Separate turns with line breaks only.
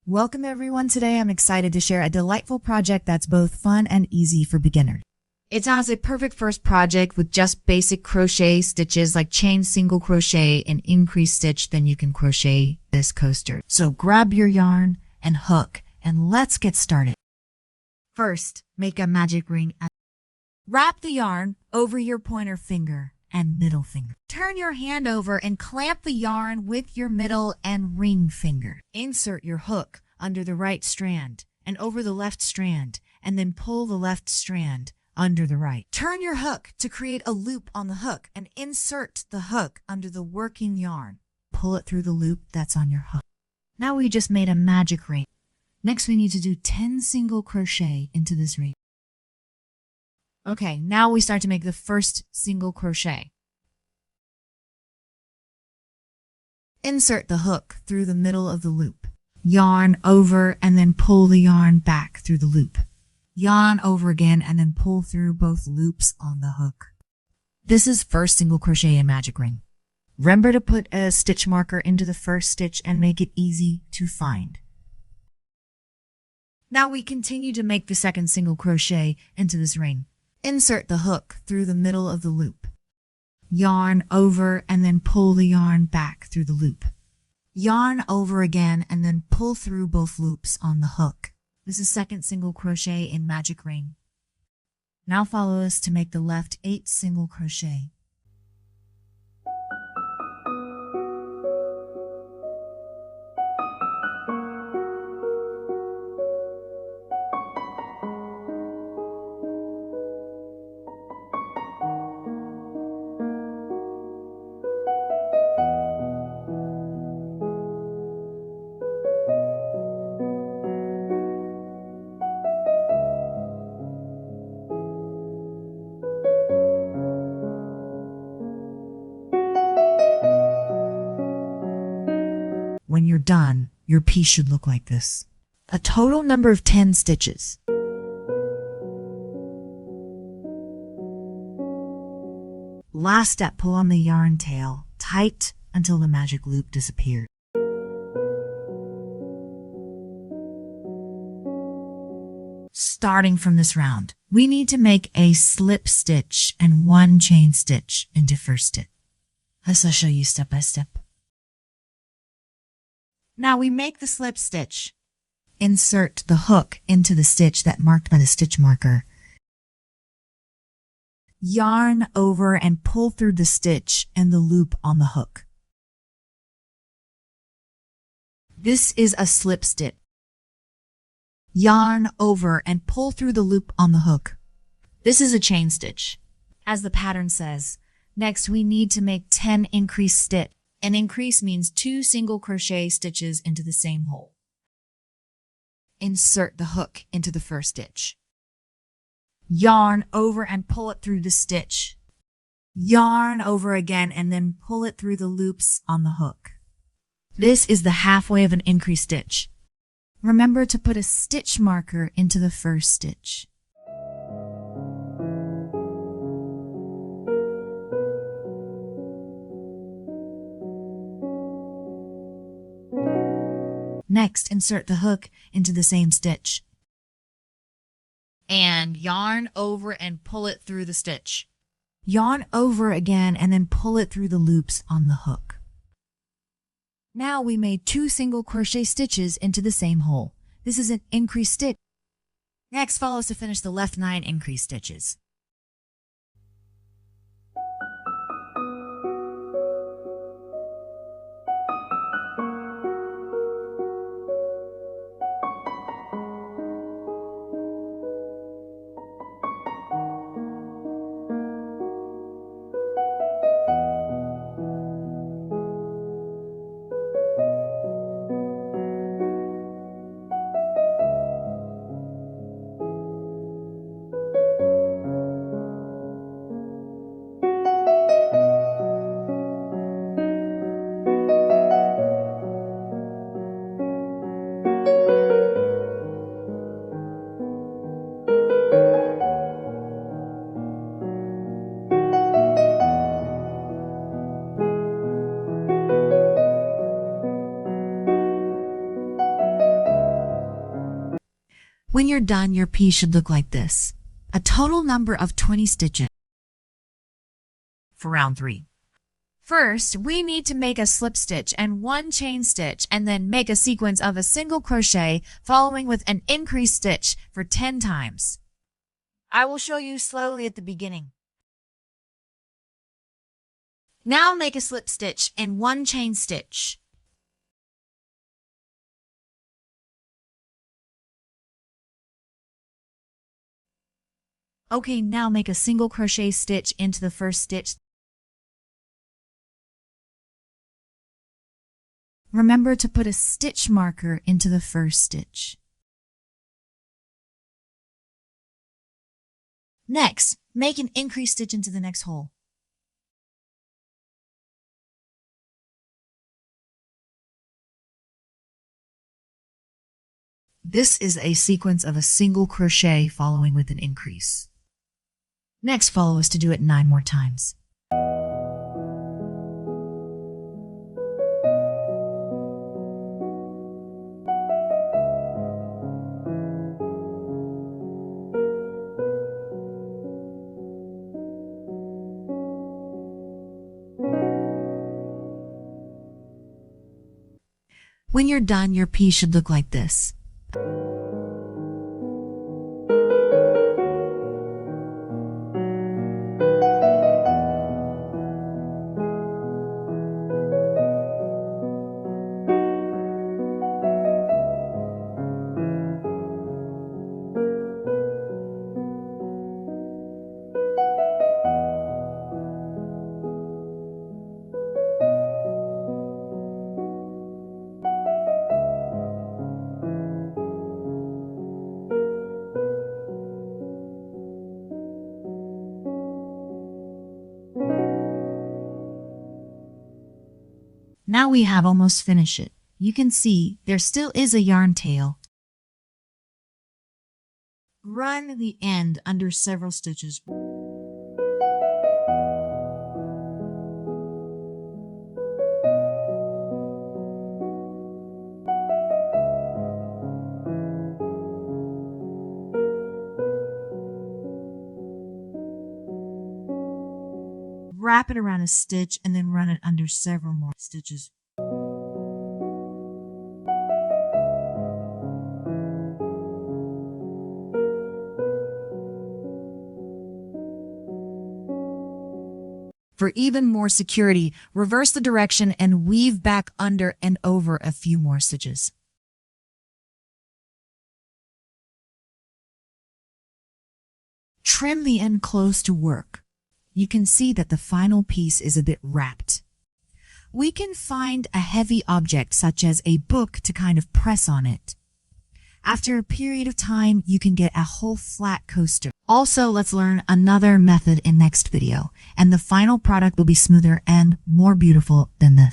Welcome everyone. Today I'm excited to share a delightful project that's both fun and easy for beginners. It's honestly a perfect first project with just basic crochet stitches like chain single crochet and increased stitch. Then you can crochet this coaster. So grab your yarn and hook and let's get started. First, make a magic ring. Wrap the yarn over your pointer finger and middle finger. Turn your hand over and clamp the yarn with your middle and ring finger. Insert your hook under the right strand and over the left strand, and then pull the left strand under the right. Turn your hook to create a loop on the hook and insert the hook under the working yarn. Pull it through the loop that's on your hook. Now we just made a magic ring. Next we need to do 10 single crochet into this ring. Okay, now we start to make the first single crochet. Insert the hook through the middle of the loop. Yarn over and then pull the yarn back through the loop. Yarn over again and then pull through both loops on the hook. This is first single crochet in magic ring. Remember to put a stitch marker into the first stitch and make it easy to find. Now we continue to make the second single crochet into this ring. Insert the hook through the middle of the loop. Yarn over and then pull the yarn back through the loop. Yarn over again and then pull through both loops on the hook. This is second single crochet in magic ring. Now follow us to make the left 8 single crochet. When you're done, your piece should look like this. A total number of 10 stitches. Last step, pull on the yarn tail tight until the magic loop disappears. Starting from this round, we need to make a slip stitch and 1 chain stitch into first stitch. I'll show you step by step. Now we make the slip stitch. Insert the hook into the stitch that marked by the stitch marker. Yarn over and pull through the stitch and the loop on the hook. This is a slip stitch. Yarn over and pull through the loop on the hook. This is a chain stitch, as the pattern says. Next, we need to make 10 increased stitch. An increase means 2 single crochet stitches into the same hole. Insert the hook into the first stitch. Yarn over and pull it through the stitch. Yarn over again and then pull it through the loops on the hook. This is the halfway of an increased stitch. Remember to put a stitch marker into the first stitch. Next, insert the hook into the same stitch. And yarn over and pull it through the stitch. Yarn over again and then pull it through the loops on the hook. Now we made 2 single crochet stitches into the same hole. This is an increased stitch. Next, follow us to finish the left 9 increased stitches. When you're done, your piece should look like this. A total number of 20 stitches. For round 3. First, we need to make a slip stitch and 1 chain stitch and then make a sequence of a single crochet following with an increased stitch for 10 times. I will show you slowly at the beginning. Now make a slip stitch and 1 chain stitch. Okay, now make a single crochet stitch into the first stitch. Remember to put a stitch marker into the first stitch. Next, make an increased stitch into the next hole. This is a sequence of a single crochet following with an increase. Next, follow us to do it 9 more times. When you're done, your piece should look like this. Now we have almost finished it. You can see there still is a yarn tail. Run the end under several stitches. Wrap it around a stitch and then run it under several more stitches. For even more security, reverse the direction and weave back under and over a few more stitches. Trim the end close to work. You can see that the final piece is a bit wrapped. We can find a heavy object such as a book to kind of press on it. After a period of time, you can get a whole flat coaster. Also, let's learn another method in next video, and the final product will be smoother and more beautiful than this.